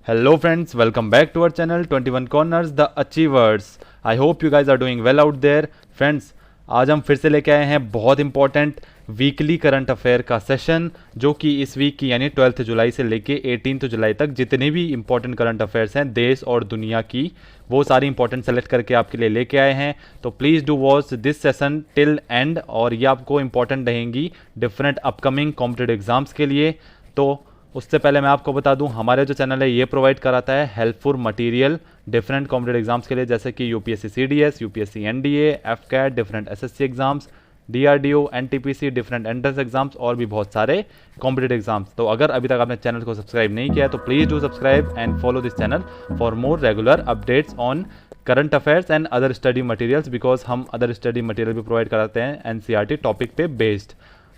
Hello friends, welcome back to our channel 21 Corners The Achievers. I hope you guys are doing well out there. Friends, आज हम फिर से लेके आए हैं बहुत इंपॉर्टेंट वीकली करंट अफेयर का सेशन, जो कि इस वीक की यानी 12 जुलाई से लेके 18 जुलाई तक जितने भी इंपॉर्टेंट करंट अफेयर्स हैं देश और दुनिया की, वो सारी इंपॉर्टेंट सेलेक्ट करके आपके लिए लेके आए हैं. तो please do watch this session till and, और ये आपको इंपॉर्टेंट रहेंगी डिफरेंट अपकमिंग कॉम्पिटेटिव एग्जाम्स के लिए. तो उससे पहले मैं आपको बता दूं, हमारे जो चैनल है ये प्रोवाइड कराता है helpful material different competitive exams के लिए, जैसे कि UPSC CDS, UPSC NDA, AFCAT, different SSC exams, DRDO, NTPC, different entrance exams और भी बहुत सारे कॉम्पिटेटिव एग्जाम्स. तो अगर अभी तक आपने चैनल को सब्सक्राइब नहीं किया है तो please do subscribe and follow this channel for more regular updates on current affairs and other study materials, because हम अदर स्टडी मटेरियल भी प्रोवाइड कराते हैं एनसीईआरटी टॉपिक पे बेस्ड.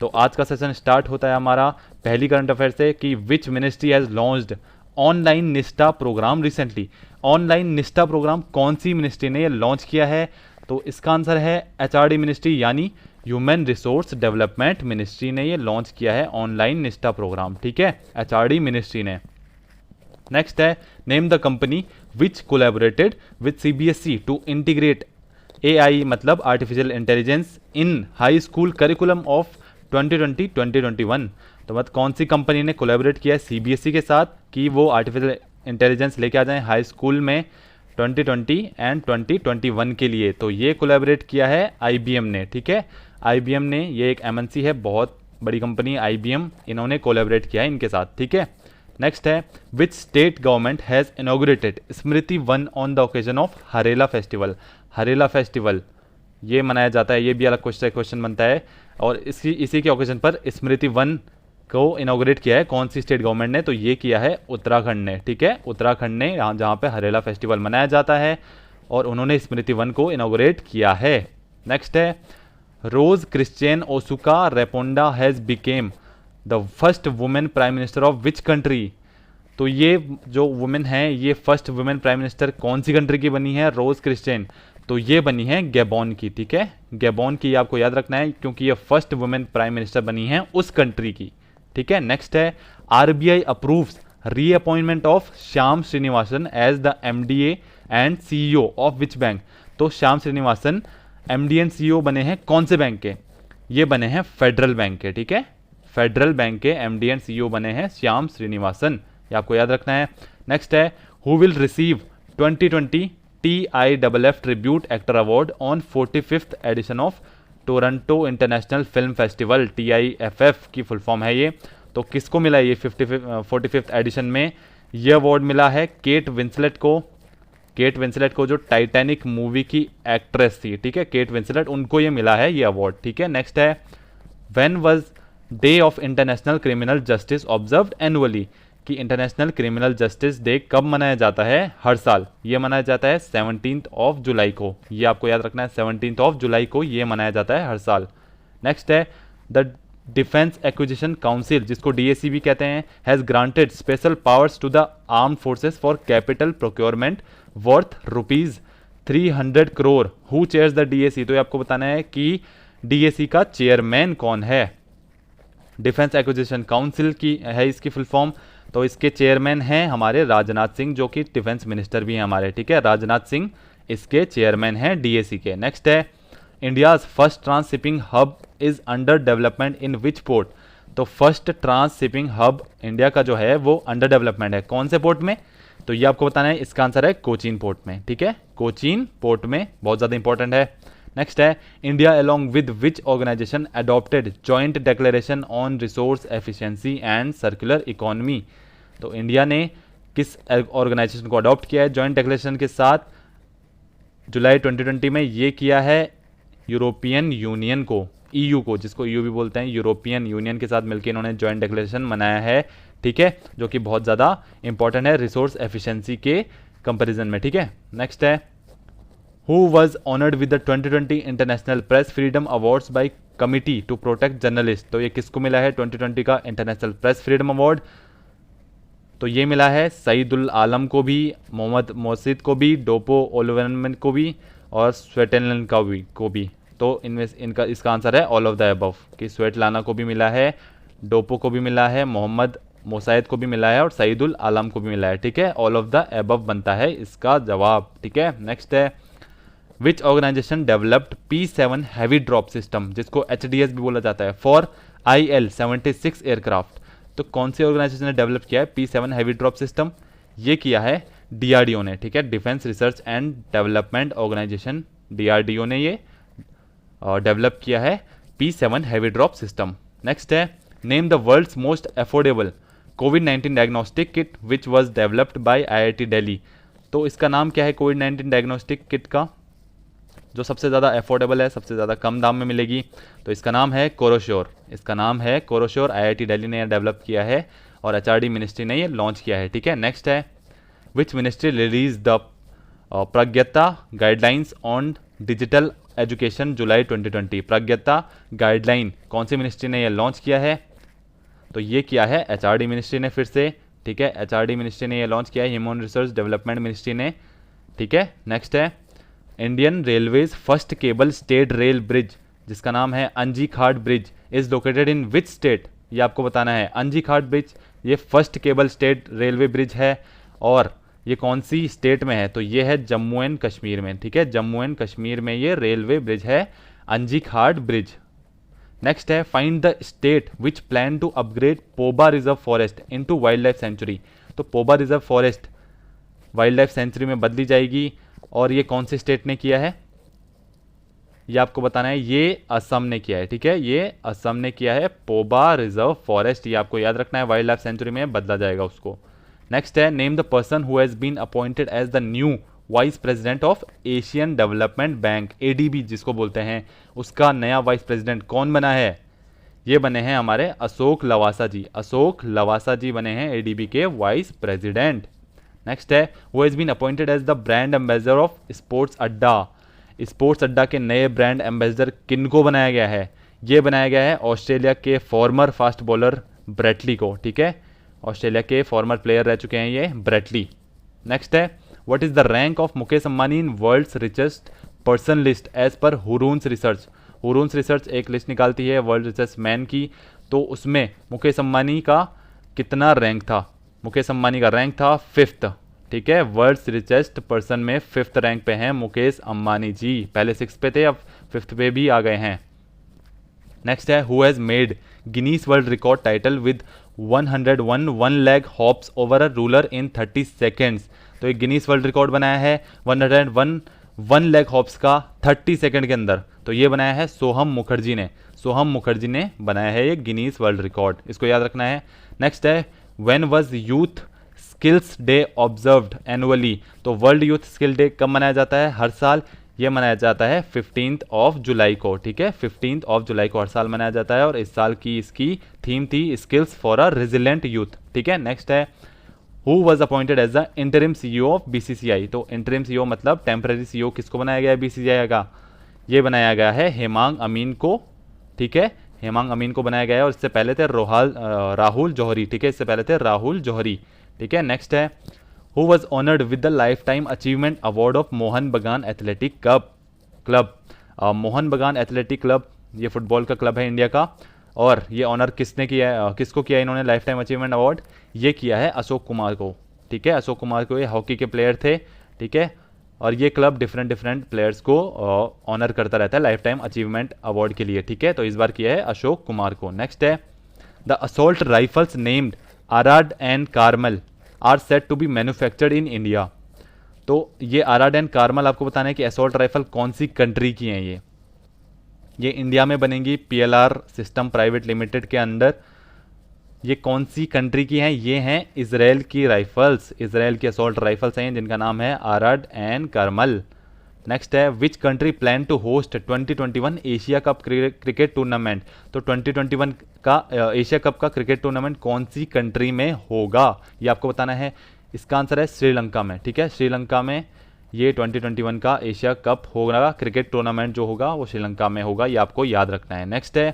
तो आज का सेशन स्टार्ट होता है हमारा पहली करंट अफेयर से कि which ministry has launched online निष्ठा प्रोग्राम रिसेंटली. ऑनलाइन निष्ठा प्रोग्राम कौन सी मिनिस्ट्री ने ये लॉन्च किया है? तो इसका आंसर है एचआरडी मिनिस्ट्री, यानी ह्यूमन रिसोर्स डेवलपमेंट मिनिस्ट्री ने ये लॉन्च किया है ऑनलाइन निष्ठा प्रोग्राम. ठीक है, एचआरडी मिनिस्ट्री ने. नेक्स्ट है name the company which collaborated with CBSE to integrate AI मतलब artificial intelligence in high school curriculum of 2020-2021. तो मतलब कौन सी कंपनी ने कोलैबोरेट किया है सीबीएसई के साथ कि वो आर्टिफिशियल इंटेलिजेंस लेके आ जाएं हाई स्कूल में 2020 एंड 2021 के लिए. तो ये कोलैबोरेट किया है आईबीएम ने. ठीक है, आईबीएम ने, ये एक एमएनसी है, बहुत बड़ी कंपनी आईबीएम, इन्होंने कोलैबोरेट किया है इनके साथ. ठीक है, नेक्स्ट है which state government has inaugurated Smriti one on the occasion of Harela festival. Harela festival ये मनाया जाता है, ये भी अलग क्वेश्चन बनता है, और इसी के ओकेजन पर स्मृति वन को इनॉग्रेट किया है कौन सी स्टेट गवर्नमेंट ने? तो ये किया है उत्तराखंड ने. ठीक है, उत्तराखंड ने, यहाँ जहाँ पे हरेला फेस्टिवल मनाया जाता है, और उन्होंने स्मृति वन को इनॉग्रेट किया है. नेक्स्ट है Rose Christian Ossouka Raponda has become the first women prime minister of which country. तो ये जो वुमेन है, ये फर्स्ट वुमेन प्राइम मिनिस्टर कौन सी कंट्री की बनी है? Rose Christian. तो ये बनी है गैबोन की. ठीक है, गैबोन की आपको याद रखना है क्योंकि ये फर्स्ट वुमेन प्राइम मिनिस्टर बनी है उस कंट्री की. ठीक है, नेक्स्ट है RBI approves reappointment of Shyam Srinivasan as the MDA and CEO of which bank. तो Shyam Srinivasan MD and CEO बने हैं कौन से बैंक के? ये बने हैं फेडरल बैंक के. ठीक है, फेडरल बैंक के एमडी एंड सीईओ बने हैं श्याम श्रीनिवासन, ये आपको याद रखना है. नेक्स्ट है who will receive 2020 TIFF tribute actor award on 45th edition of Toronto international film festival. TIFF की फुल फॉर्म है ये. तो किसको मिला ये 45th एडिशन में? ये अवार्ड मिला है केट विंसलेट को. केट विंसलेट को जो टाइटैनिक मूवी की एक्ट्रेस थी, ठीक है, केट विंसलेट, उनको ये मिला है ये अवार्ड. ठीक है, नेक्स्ट है when was day of international criminal justice observed annually. कि इंटरनेशनल क्रिमिनल जस्टिस डे कब मनाया जाता है हर साल? ये मनाया जाता है 17 जुलाई को. ये आपको याद रखना है, 17 जुलाई को ये मनाया जाता है हर साल. नेक्स्ट है द डिफेंस एक्विजिशन काउंसिल, जिसको डीएसी भी कहते हैं, has granted special powers to the armed forces for capital procurement worth ₹300 crore. Who chairs the DAC? तो ये आपको बताना है कि डीएसी का चेयरमैन कौन है. डिफेंस एक्विजिशन काउंसिल की है इसकी फुल फॉर्म. तो इसके चेयरमैन हैं हमारे राजनाथ सिंह, जो कि डिफेंस मिनिस्टर भी हैं हमारे. ठीक है, राजनाथ सिंह इसके चेयरमैन हैं डीएसी के. नेक्स्ट है India's first trans shipping hub is under development in which port. तो first trans shipping hub India का जो है वो अंडर डेवलपमेंट है कौन से पोर्ट में? तो ये आपको बताना है, इसका आंसर है कोचीन पोर्ट में. ठीक है, कोचीन पोर्ट में, बहुत ज़्यादा इंपॉर्टेंट है. नेक्स्ट है India along with which organisation adopted joint declaration on resource efficiency and circular economy. तो इंडिया ने किस ऑर्गेनाइजेशन को अडॉप्ट किया है जॉइंट डिक्लेरेशन के साथ? जुलाई 2020 में ये किया है यूरोपियन यूनियन को, ईयू को, जिसको ईयू भी बोलते हैं, यूरोपियन यूनियन के साथ मिलकर इन्होंने जॉइंट डिक्लेरेशन मनाया है. ठीक है, जो कि बहुत ज़्यादा इंपॉर्टेंट है रिसोर्स एफिशिएंसी के कंपेरिजन में. ठीक है, नेक्स्ट है Who was honored with the 2020 International Press Freedom Awards by Committee to Protect Journalists. तो ये किसको मिला है 2020 का इंटरनेशनल प्रेस फ्रीडम अवार्ड? तो ये मिला है सईदुल आलम को भी, मोहम्मद मोहसिद को भी, डोपो ओलवेनमेंट को भी, और स्वेटलैंड को भी. तो इनमें इसका आंसर है ऑल ऑफ द अबव, कि स्वेटलाना को भी मिला है, डोपो को भी मिला है, मोहम्मद मोसायद को भी मिला है और सईदुल आलम को भी मिला है, ठीक है। ऑल ऑफ द एबव बनता है इसका जवाब, ठीक है। नेक्स्ट है which organisation developed P7 heavy drop system, जिसको HDS भी बोला जाता है, फॉर IL-76 एयरक्राफ्ट। तो कौन सी ऑर्गेनाइजेशन ने डेवलप किया है P7 हैवी ड्रॉप सिस्टम? ये किया है DRDO ने, ठीक है, defence research and development organisation, DRDO ने ये डेवलप किया है P7 heavy drop system. Next है name the world's most affordable कोविड-19 diagnostic kit which was developed by IIT Delhi. तो इसका नाम क्या है कोविड-19 डायग्नोस्टिक किट का, जो सबसे ज़्यादा अफोर्डेबल है, सबसे ज़्यादा कम दाम में मिलेगी? तो इसका नाम है कोरोश्योर, इसका नाम है कोरोश्योर। IIT दिल्ली ने डेवलप किया है और HRD मिनिस्ट्री ने ये लॉन्च किया है, ठीक है। नेक्स्ट है which ministry release the प्रज्ञता guidelines on digital education July 2020। प्रज्ञता guideline कौन सी मिनिस्ट्री ने ये लॉन्च किया है? तो ये किया है HRD मिनिस्ट्री ने फिर से, ठीक है, HRD मिनिस्ट्री ने ये लॉन्च किया है, ह्यूमन रिसोर्स डेवलपमेंट मिनिस्ट्री ने, ठीक है। नेक्स्ट है Indian railways first cable state rail bridge, जिसका नाम है Anji Ghat bridge, is located in which state? ये आपको बताना है। अंजी घाट ब्रिज ये first cable state railway bridge है और ये कौन सी स्टेट में है? तो ये है जम्मू एंड कश्मीर में, ठीक है, जम्मू एंड कश्मीर में ये रेलवे ब्रिज है अंजी घाट ब्रिज। नेक्स्ट है find the state which plan to upgrade Poba reserve forest into wild life sanctuary. तो Poba reserve forest wild life sanctuary में बदली जाएगी और ये कौन से स्टेट ने किया है? ये आपको बताना है, ये असम ने किया है, ठीक है, ये असम ने किया है पोबा रिजर्व फॉरेस्ट, ये आपको याद रखना है, वाइल्ड लाइफ सेंचुरी में बदला जाएगा उसको। नेक्स्ट है name the person who has been appointed as the new vice president of Asian development bank, ADB जिसको बोलते हैं, उसका नया वाइस प्रेसिडेंट कौन बना है? ये बने हैं हमारे अशोक लवासा जी, अशोक लवासा जी बने हैं ADB के वाइस प्रेसिडेंट। नेक्स्ट है who has been appointed as the brand ambassador of Sports Adda. Sports Adda के नए ब्रांड एम्बेसडर किनको बनाया गया है? ये बनाया गया है ऑस्ट्रेलिया के फॉर्मर फास्ट बॉलर ब्रेटली को, ठीक है, ऑस्ट्रेलिया के फॉर्मर प्लेयर रह चुके हैं ये ब्रेटली। नेक्स्ट है what is the rank of Mukesh Ambani in world's richest person list as per Hurun's research. Hurun's research एक लिस्ट निकालती है वर्ल्ड रिचेस्ट मैन की, तो उसमें मुकेश अंबानी का कितना रैंक था? मुकेश अंबानी का रैंक था 5th, ठीक है, वर्ल्ड्स रिचेस्ट पर्सन में 5th रैंक पे हैं मुकेश अंबानी जी, पहले 6th पे थे अब 5th पे भी आ गए हैं। नेक्स्ट है who has made Guinness world record title with 101 one leg hops over a ruler in 30 seconds. तो एक गिनीज वर्ल्ड रिकॉर्ड बनाया है 101 वन लेग हॉप्स का 30 सेकेंड के अंदर, तो ये बनाया है सोहम मुखर्जी ने, सोहम मुखर्जी ने बनाया है ये गिनीज वर्ल्ड रिकॉर्ड, इसको याद रखना है। नेक्स्ट है when was youth skills day observed annually. तो वर्ल्ड यूथ स्किल डे कब मनाया जाता है? हर साल ये मनाया जाता है 15 जुलाई को, ठीक है, 15 जुलाई को हर साल मनाया जाता है और इस साल की इसकी थीम थी skills for a resilient youth, ठीक है। नेक्स्ट है who was appointed as the interim CEO of BCCI। तो इंटरिम CEO मतलब टेम्पररी CEO किसको बनाया गया है BCCI का? ये बनाया गया है हेमांग अमीन को, ठीक है, हेमांग अमीन को बनाया गया है और इससे पहले थे राहुल जौहरी, ठीक है, इससे पहले थे राहुल जौहरी, ठीक है। नेक्स्ट है who was honoured with the life time achievement award of Mohan बगान एथलेटिक क्लब। मोहन बगान एथलेटिक क्लब ये फुटबॉल का क्लब है इंडिया का, और ये ऑनर किसने किया है, किसको किया है इन्होंने लाइफ टाइम अचीवमेंट अवार्ड? ये किया है अशोक कुमार को, ठीक है, अशोक कुमार को, ये हॉकी के प्लेयर थे, ठीक है, और ये क्लब डिफरेंट प्लेयर्स को ऑनर करता रहता है लाइफ टाइम अचीवमेंट अवार्ड के लिए, ठीक है, तो इस बार किया है अशोक कुमार को। नेक्स्ट है the assault rifles named Arad and Carmel are set to be manufactured in India. तो ये आराड एंड कार्मल आपको बताना है कि असॉल्ट राइफल कौन सी कंट्री की हैं? ये इंडिया में बनेंगी PLR सिस्टम प्राइवेट लिमिटेड के अंडर। ये कौन सी कंट्री की हैं? ये हैं इजराइल की राइफल्स, इजराइल की असॉल्ट राइफल्स हैं जिनका नाम है आराड एंड कार्मल। नेक्स्ट है which country plan to host 2021 Asia Cup cricket tournament. तो 2021 का एशिया कप का क्रिकेट टूर्नामेंट कौन सी कंट्री में होगा ये आपको बताना है। इसका आंसर है श्रीलंका में, ठीक है, श्रीलंका में ये 2021 का एशिया कप होगा, क्रिकेट टूर्नामेंट जो होगा वो श्रीलंका में होगा, ये आपको याद रखना है। नेक्स्ट है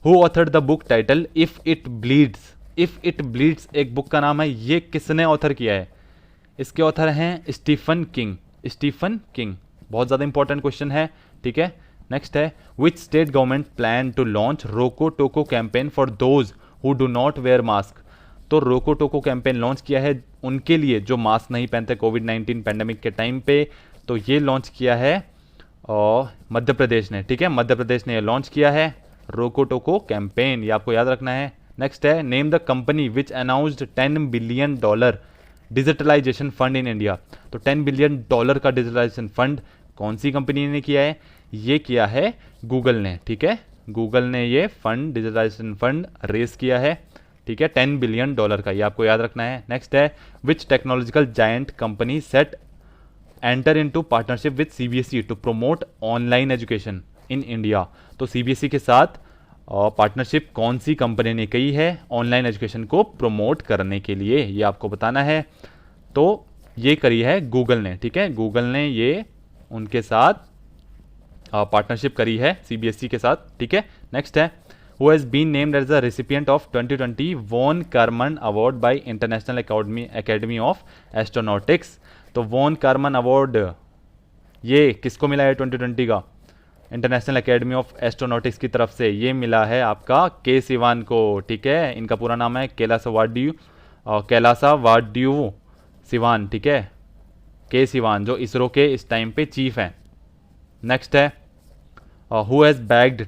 who authored the book title if it bleeds. If it bleeds एक बुक का नाम है, ये किसने ऑथर किया है? इसके ऑथर हैं स्टीफन किंग, स्टीफन किंग, बहुत ज़्यादा इंपॉर्टेंट क्वेश्चन है, ठीक है। नेक्स्ट है which state government plan to launch Roko Toko campaign for those who do not wear mask. तो रोको टोको कैंपेन लॉन्च किया है उनके लिए जो मास्क नहीं पहनते कोविड-19 पैंडेमिक के टाइम पे। तो ये लॉन्च किया है और मध्य प्रदेश ने, ठीक है, मध्य प्रदेश ने ये लॉन्च किया है रोको टोको कैंपेन, ये आपको याद रखना है। नेक्स्ट है name the company which announced $10 billion digitalisation fund in India. तो $10 बिलियन का डिजिटलाइजेशन फंड कौन सी कंपनी ने किया है? ये किया है गूगल ने, ठीक है, गूगल ने ये फंड डिजिटलाइजेशन फंड रेस किया है, ठीक है, $10 बिलियन का, ये आपको याद रखना है। नेक्स्ट है which technological giant company set enter into partnership with CBSE to promote online education in India. तो सीबीएसई के साथ पार्टनरशिप कौन सी कंपनी ने की है ऑनलाइन एजुकेशन को प्रमोट करने के लिए, ये आपको बताना है। तो ये करी है गूगल ने, ठीक है, गूगल ने ये उनके साथ पार्टनरशिप करी है सीबीएसई के साथ, ठीक है। नेक्स्ट है who has been named as the recipient of 2020 von Karman award by International Academy of Astronautics. तो वॉन कार्मन अवार्ड ये किसको मिला है 2020 का? इंटरनेशनल एकेडमी ऑफ एस्ट्रोनॉटिक्स की तरफ से ये मिला है आपका के सिवान को, ठीक है, इनका पूरा नाम है कैलासावाड्यू सिवान, ठीक है, के सिवान, जो इसरो के इस टाइम पे चीफ हैं। नेक्स्ट है who has bagged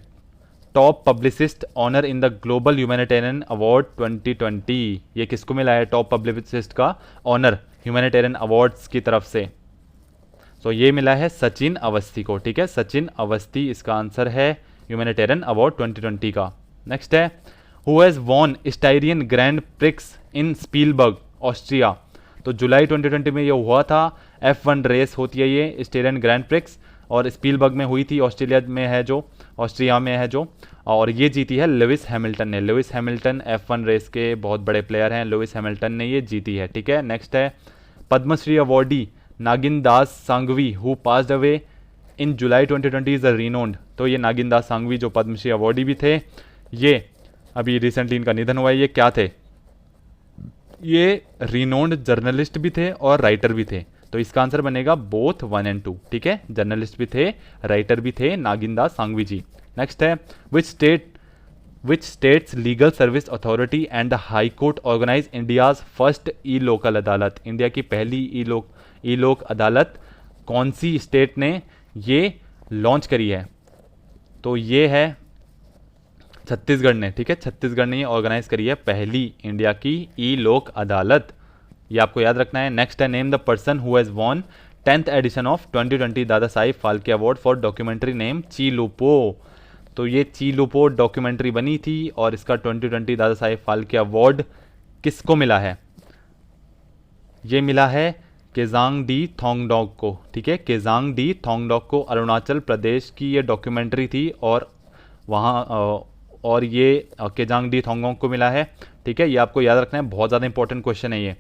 top publicist honour in the global humanitarian award 2020। ये किसको मिला है टॉप पब्लिसिस्ट का ऑनर ह्यूमैनिटेरियन अवार्ड्स की तरफ से? तो ये मिला है सचिन अवस्थी को, ठीक है, सचिन अवस्थी इसका आंसर है ह्यूमैनिटेरियन अवार्ड 2020 का। नेक्स्ट है who has won Styrian Grand Prix in Spielberg Austria. तो जुलाई 2020 में ये हुआ था, F1 रेस होती है ये स्टाइरियन ग्रैंड प्रिक्स, और स्पीलबर्ग में हुई थी, ऑस्ट्रिया में है जो, और ये जीती है लुइस हैमिल्टन ने। लुइस हैमिल्टन F1 रेस के बहुत बड़े प्लेयर हैं, लुइस हैमिल्टन ने ये जीती है, ठीक है। नेक्स्ट है Padma Shri awardee Nagin Das Sanghvi who passed away in July 2020 is a renowned. तो ये नागिन दास सांघवी जो पद्मश्री अवॉर्डी भी थे, ये अभी रिसेंटली इनका निधन हुआ है। ये क्या थे? ये रिनोन्ड जर्नलिस्ट भी थे और राइटर भी थे। तो इसका आंसर बनेगा बोथ 1 और 2, ठीक है, जर्नलिस्ट भी थे, राइटर भी थे, नागिन दास सांघवी जी। नेक्स्ट है which states legal service authority and the high court organise India's first e local अदालत। इंडिया की पहली ई लोक अदालत कौन सी स्टेट ने ये लॉन्च करी है? तो ये है छत्तीसगढ़ ने, ठीक है, छत्तीसगढ़ ने ये ऑर्गेनाइज करी है पहली इंडिया की ई लोक अदालत, ये आपको याद रखना है। नेक्स्ट है name the person who has won 10th edition of 2020 Dada Sahib Phalke award for documentary name Chilupo. तो ये चीलुपो डॉक्यूमेंट्री बनी थी और इसका 2020 दादा साहिब फाल्के अवार्ड किसको मिला है? ये मिला है केजांग डी थोंगडोक को, ठीक है, केजांग डी थोंगडोक को। अरुणाचल प्रदेश की ये डॉक्यूमेंट्री थी और वहाँ और ये केजांग डी थोंगडोक को मिला है, ठीक है, ये आपको याद रखना है, बहुत ज़्यादा इंपॉर्टेंट क्वेश्चन है ये।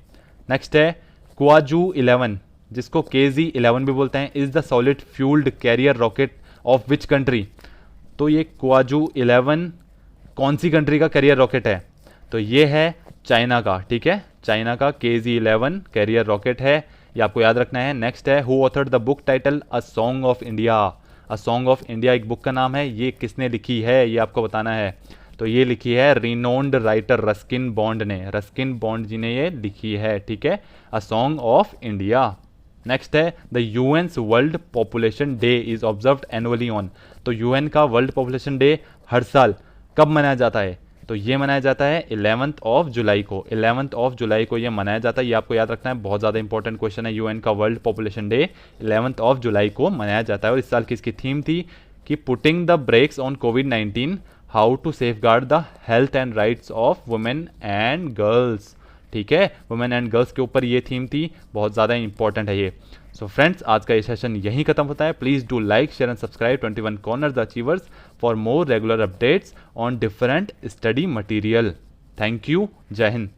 नेक्स्ट है क्वाजू 11 जिसको KZ-11 भी बोलते हैं, is the solid fuelled carrier rocket of which country. तो ये क्वाजू 11 कौन सी कंट्री का कैरियर रॉकेट है? तो ये है चाइना का, ठीक है, चाइना का KZ-11 कैरियर रॉकेट है, ये आपको याद रखना है। नेक्स्ट है who authored the book title a song of India. A song of India एक बुक का नाम है, ये किसने लिखी है ये आपको बताना है। तो ये लिखी है रिनोन्ड राइटर रस्किन बॉन्ड ने, रस्किन बॉन्ड जी ने ये लिखी है, ठीक है, a song of India. Next है the UN's world population day is observed annually on. तो यूएन का वर्ल्ड पॉपुलेशन डे हर साल कब मनाया जाता है? तो ये मनाया जाता है 11 जुलाई को, 11 जुलाई को ये मनाया जाता है, ये आपको याद रखना है, बहुत ज़्यादा इंपॉर्टेंट क्वेश्चन है। यूएन का वर्ल्ड पॉपुलेशन डे 11 जुलाई को मनाया जाता है और इस साल की इसकी थीम थी कि पुटिंग द ब्रेक्स ऑन कोविड-19 how to safeguard the health and rights of women and girls, ठीक है, वुमेन एंड गर्ल्स के ऊपर ये थीम थी, बहुत ज़्यादा इंपॉर्टेंट है ये। सो फ्रेंड्स, आज का ये सेशन यहीं खत्म होता है। Please do like share and subscribe 21 corners the achievers for more regular updates on different study material. Thank you, जय हिंद।